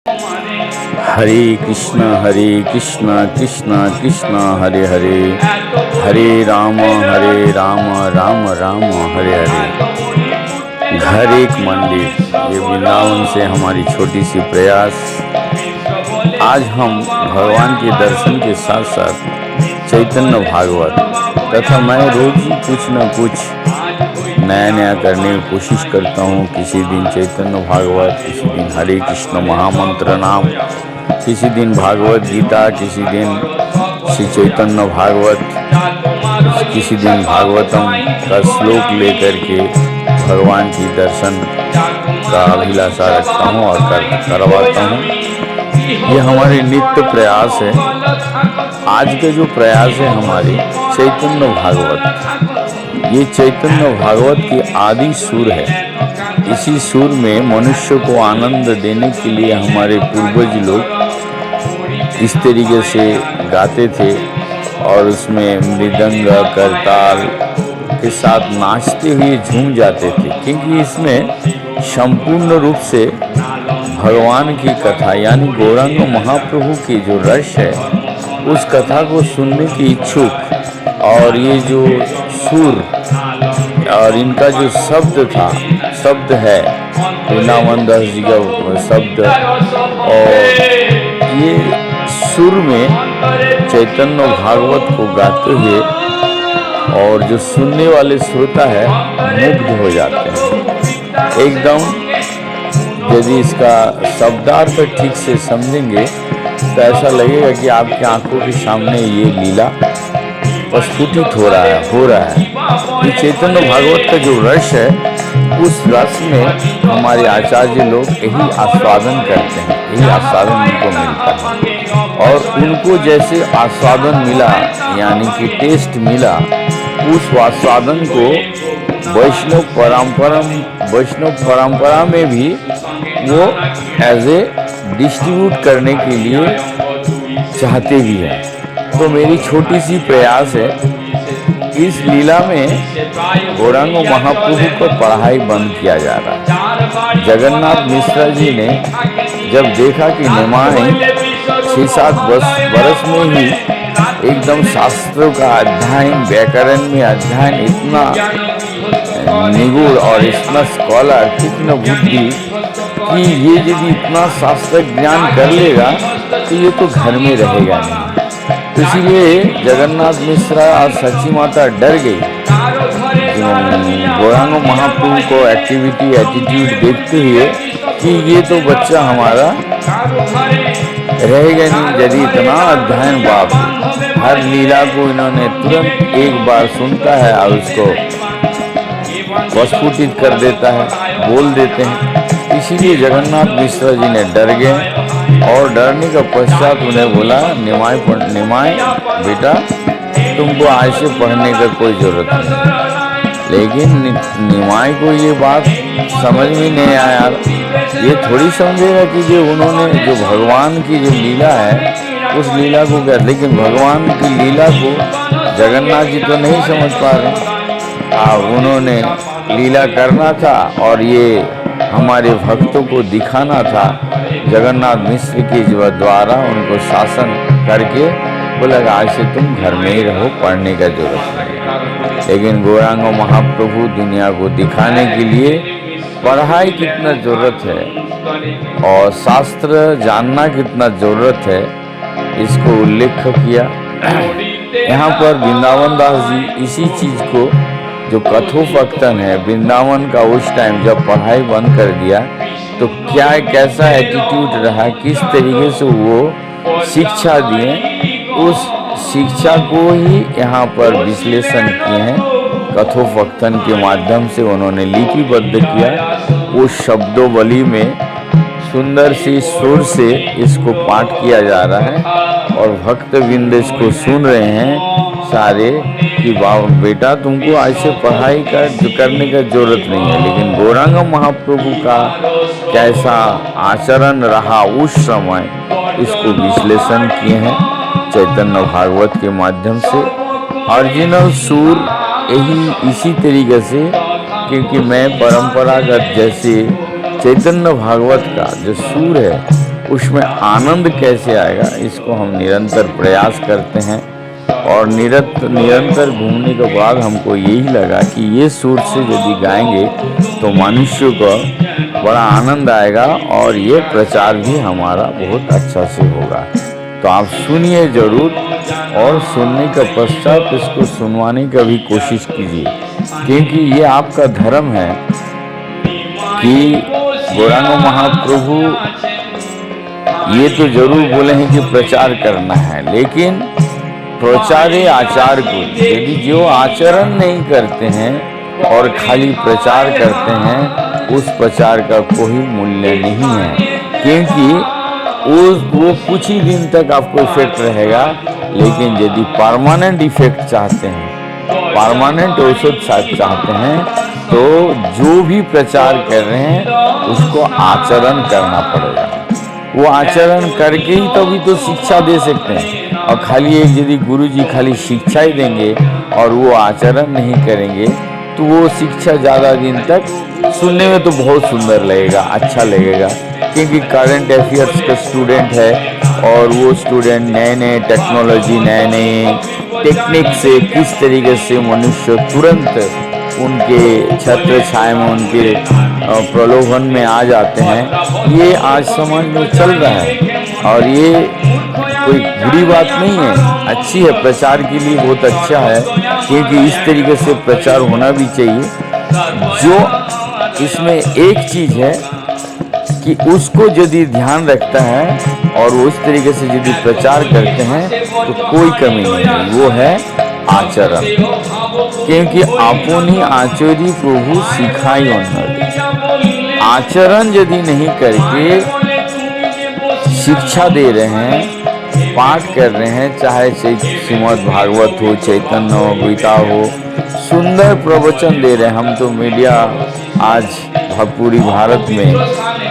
हरे कृष्णा कृष्णा कृष्णा हरे हरे, हरे राम राम राम हरे हरे। घर एक मंदिर, ये वृंदावन से हमारी छोटी सी प्रयास। आज हम भगवान के दर्शन के साथ साथ चैतन्य भागवत तथा मैं रोज ही कुछ न कुछ नया नया करने की कोशिश करता हूँ। किसी दिन चैतन्य भागवत, किसी दिन हरे कृष्ण महामंत्र नाम, किसी दिन भागवत गीता, किसी दिन श्री चैतन्य भागवत, किसी दिन भागवतम का श्लोक लेकर के भगवान की दर्शन का अभिलाषा रखता हूँ और करवाता हूँ। ये हमारे नित्य प्रयास है। आज का जो प्रयास है हमारे चैतन्य भागवत, ये चैतन्य भागवत की आदि सुर है। इसी सुर में मनुष्य को आनंद देने के लिए हमारे पूर्वज लोग इस तरीके से गाते थे और उसमें मृदंग करताल के साथ नाचते हुए झूम जाते थे, क्योंकि इसमें संपूर्ण रूप से भगवान की कथा यानी गौरांग महाप्रभु की जो रस है उस कथा को सुनने की इच्छुक, और ये जो सुर और इनका जो शब्द है वृंदावन दास जी का शब्द, और ये सुर में चैतन्य भागवत को गाते हुए और जो सुनने वाले श्रोता है मुग्ध हो जाते हैं एकदम। यदि इसका शब्दार्थ ठीक से समझेंगे तो ऐसा लगेगा कि आपकी आंखों के सामने ये लीला प्रस्फुटित हो रहा है। ये चैतन्य भागवत का जो रस है उस रस में हमारे आचार्य लोग यही आस्वादन करते हैं, यही आस्वादन उनको मिलता है। और उनको जैसे आस्वादन मिला यानी कि टेस्ट मिला, उस आस्वादन को वैष्णव परंपरा में भी वो एज ए डिस्ट्रीब्यूट करने के लिए चाहते भी हैं। तो मेरी छोटी सी प्रयास है, इस लीला में गौरांग महाप्रभु को पढ़ाई बंद किया जा रहा है। जगन्नाथ मिश्रा जी ने जब देखा कि निमाई 6-7 बरस में ही एकदम शास्त्रों का अध्ययन, व्याकरण में अध्ययन इतना निगूढ़ और इतना स्कॉलर, इतना बुद्धि कि ये यदि इतना शास्त्र ज्ञान कर लेगा तो ये तो घर में रहेगा नहीं। इसीलिए जगन्नाथ मिश्रा और सची माता डर गई। गौरांग महाप्रभु को एटीट्यूड देखते हुए कि ये तो बच्चा हमारा रहेगा नहीं। यदि इतना अध्ययन, बाप हर लीला को इन्होंने तुरंत एक बार सुनता है और उसको प्रस्फुटित कर देता है, बोल देते हैं। इसीलिए जगन्नाथ मिश्रा जी ने डर गए और डरने का पश्चात उन्हें बोला, निमाई बेटा तुमको आज से पढ़ने का कोई जरूरत नहीं। लेकिन निमाई को ये बात समझ में नहीं आया। ये थोड़ी समझेगा कि जो उन्होंने जो भगवान की जो लीला है उस लीला को क्या, लेकिन भगवान की लीला को जगन्नाथ जी तो नहीं समझ पा रहे। उन्होंने लीला करना था और ये हमारे भक्तों को दिखाना था। जगन्नाथ मिश्र के द्वारा उनको शासन करके बोला आज से तुम घर में ही रहो, पढ़ने का जरूरत नहीं। लेकिन गौरांग महाप्रभु दुनिया को दिखाने के लिए पढ़ाई कितना जरूरत है और शास्त्र जानना कितना जरूरत है, इसको उल्लेख किया। यहाँ पर वृंदावन दास जी इसी चीज को, जो कथोपकथन है वृंदावन का, उस टाइम जब पढ़ाई बंद कर दिया तो कैसा एटीट्यूड रहा, किस तरीके से वो शिक्षा दिए, उस शिक्षा को ही यहाँ पर विश्लेषण किए हैं। कथोपकथन के माध्यम से उन्होंने लिपिबद्ध किया। उस शब्दोवली में सुंदर सी सुर से इसको पाठ किया जा रहा है और भक्तवृंद इसको सुन रहे हैं सारे कि बेटा तुमको आज से पढ़ाई करने का जरूरत नहीं है। लेकिन गौरांग महाप्रभु का कैसा आचरण रहा उस समय, इसको विश्लेषण किए हैं चैतन्य भागवत के माध्यम से। ओरिजिनल सुर यही इसी तरीके से, क्योंकि मैं परंपरागत जैसे चैतन्य भागवत का जो सुर है उसमें आनंद कैसे आएगा, इसको हम निरंतर प्रयास करते हैं। और निरंतर घूमने के बाद हमको यही लगा कि ये सुर से यदि गाएंगे तो मनुष्य को बड़ा आनंद आएगा और ये प्रचार भी हमारा बहुत अच्छा से होगा। तो आप सुनिए ज़रूर, और सुनने के पश्चात इसको सुनवाने का भी कोशिश कीजिए, क्योंकि ये आपका धर्म है कि गौरांग महाप्रभु ये तो जरूर बोले हैं कि प्रचार करना है, लेकिन प्रचारे आचार को, यदि जो आचरण नहीं करते हैं और खाली प्रचार करते हैं, उस प्रचार का कोई मूल्य नहीं है। क्योंकि वो कुछ ही दिन तक आपको इफेक्ट रहेगा, लेकिन यदि परमानेंट इफेक्ट चाहते हैं, परमानेंट औषध चाहते हैं, तो जो भी प्रचार कर रहे हैं उसको आचरण करना पड़ेगा। वो आचरण करके ही तभी तो शिक्षा दे सकते हैं। और खाली एक यदि गुरुजी खाली शिक्षा ही देंगे और वो आचरण नहीं करेंगे, तो वो शिक्षा ज़्यादा दिन तक सुनने में तो बहुत सुंदर लगेगा, अच्छा लगेगा, क्योंकि करंट अफेयर्स का स्टूडेंट है और वो स्टूडेंट नए नए टेक्नोलॉजी, नए नए टेक्निक से किस तरीके से मनुष्य तुरंत उनके छत्र छाया में, उनके प्रलोभन में आ जाते हैं, ये आज समाज में चल रहा है। और ये कोई बुरी बात नहीं है, अच्छी है, प्रचार के लिए बहुत अच्छा है, क्योंकि इस तरीके से प्रचार होना भी चाहिए। जो इसमें एक चीज़ है कि उसको यदि ध्यान रखता है और उस तरीके से यदि प्रचार करते हैं तो कोई कमी नहीं, वो है आचरण। क्योंकि आपुनी आचरी प्रभु सिखाई अन्नर, आचरण यदि नहीं करके शिक्षा दे रहे हैं, पाठ कर रहे हैं, चाहे श्रीमद् भागवत हो, चैतन्य हो, गीता हो, सुंदर प्रवचन दे रहे हैं। हम तो मीडिया आज पूरी भारत में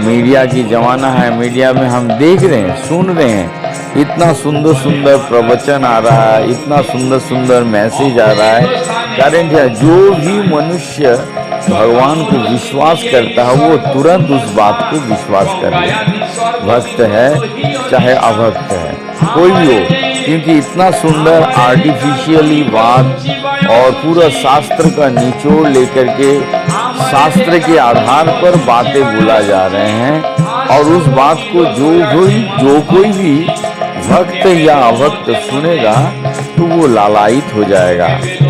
मीडिया की ज़माना है, मीडिया में हम देख रहे हैं, सुन रहे हैं, इतना सुंदर सुंदर प्रवचन आ रहा है, इतना सुंदर सुंदर मैसेज आ रहा है। कारण क्या, जो भी मनुष्य भगवान को विश्वास करता है वो तुरंत उस बात को विश्वास कर ले, भक्त है चाहे अभक्त है, कोई भी हो, क्योंकि इतना सुंदर आर्टिफिशियली बात और पूरा शास्त्र का निचोड़ लेकर के शास्त्र के आधार पर बातें बोला जा रहे हैं। और उस बात को जो कोई भी भक्त या अभक्त सुनेगा तो वो लालायित हो जाएगा,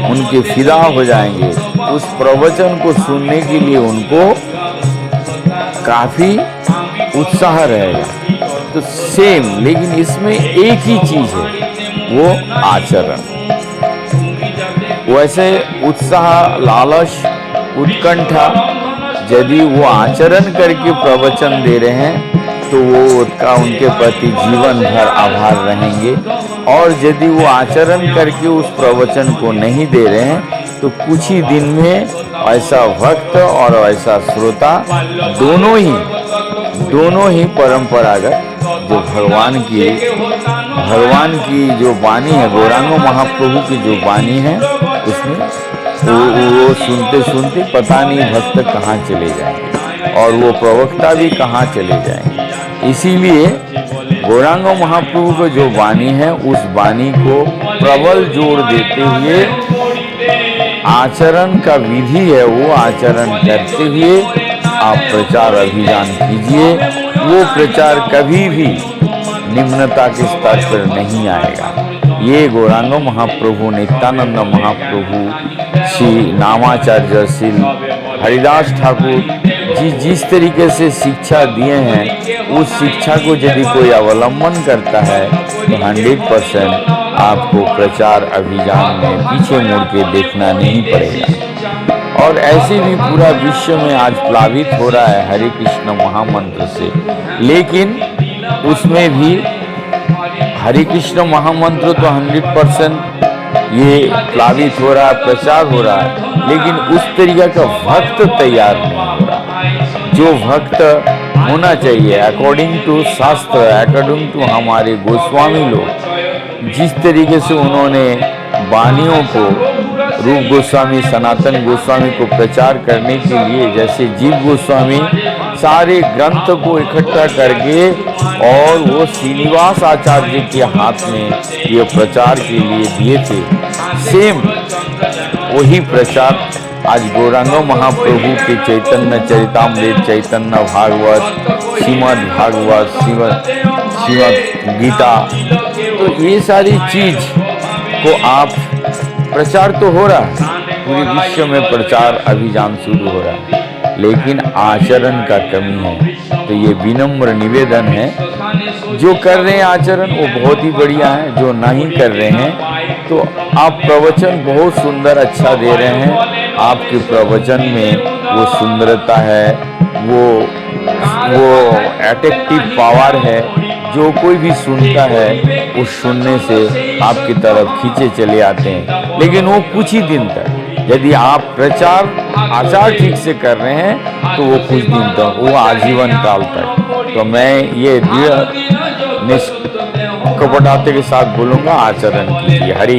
उनके फिदा हो जाएंगे, उस प्रवचन को सुनने के लिए उनको काफी उत्साह रहेगा। तो सेम, लेकिन इसमें एक ही चीज है, वो आचरण। वैसे उत्साह, लालच, उत्कंठा, यदि वो आचरण करके प्रवचन दे रहे हैं तो वो उनके प्रति जीवन भर आभार रहेंगे। और यदि वो आचरण करके उस प्रवचन को नहीं दे रहे हैं तो कुछ ही दिन में ऐसा भक्त और ऐसा श्रोता दोनों ही परंपरागत जो भगवान की जो वाणी है, गौरांग महाप्रभु की जो वाणी है, उसमें वो सुनते सुनते पता नहीं भक्त कहाँ चले जाएंगे और वो प्रवक्ता भी कहाँ चले जाएंगे। इसीलिए गौरांग महाप्रभु को जो वाणी है, उस वाणी को प्रबल जोर देते हुए आचरण का विधि है, वो आचरण करते हुए आप प्रचार अभियान कीजिए। वो प्रचार कभी भी निम्नता के स्तर पर नहीं आएगा। ये गौरांग महाप्रभु, नित्यानंद महाप्रभु, श्री नामाचार्य श्री हरिदास ठाकुर जी जिस तरीके से शिक्षा दिए हैं, उस शिक्षा को यदि कोई अवलंबन करता है तो 100% आपको प्रचार अभियान में पीछे मुड़ के देखना नहीं पड़ेगा। और ऐसे भी पूरा विश्व में आज प्लावित हो रहा है हरे कृष्ण महामंत्र से, लेकिन उसमें भी हरे कृष्ण महामंत्र तो 100% ये प्लावित हो रहा है, प्रचार हो रहा है, लेकिन उस तरीका का भक्त तैयार नहीं हो रहा जो भक्त होना चाहिए अकॉर्डिंग टू शास्त्र, अकॉर्डिंग टू हमारे गोस्वामी लोग जिस तरीके से उन्होंने वाणियों को, रूप गोस्वामी, सनातन गोस्वामी को प्रचार करने के लिए, जैसे जीव गोस्वामी सारे ग्रंथ को इकट्ठा करके और वो श्रीनिवास आचार्य के हाथ में ये प्रचार के लिए दिए थे। सेम वही प्रचार आज गौरांग महाप्रभु के चैतन्य चरितामृत, चैतन्य भागवत, श्रीमद् भागवत, श्रीमद् गीता, तो ये सारी चीज को आप प्रचार तो हो रहा है, पूरे विश्व में प्रचार अभियान शुरू हो रहा है, लेकिन आचरण का कमी है। तो ये विनम्र निवेदन है, जो कर रहे हैं आचरण वो बहुत ही बढ़िया है, जो नहीं कर रहे हैं तो आप प्रवचन बहुत सुंदर अच्छा दे रहे हैं, आपके प्रवचन में वो सुंदरता है, वो अट्रैक्टिव पावर है, जो कोई भी सुनता है वो सुनने से आपकी तरफ खींचे चले आते हैं। लेकिन वो कुछ ही दिन तक, यदि आप प्रचार आचार ठीक से कर रहे हैं तो वो कुछ दिन तक, वो आजीवन काल तक। तो मैं ये निष्कपटता के साथ बोलूँगा, आचरण कीजिए। हरि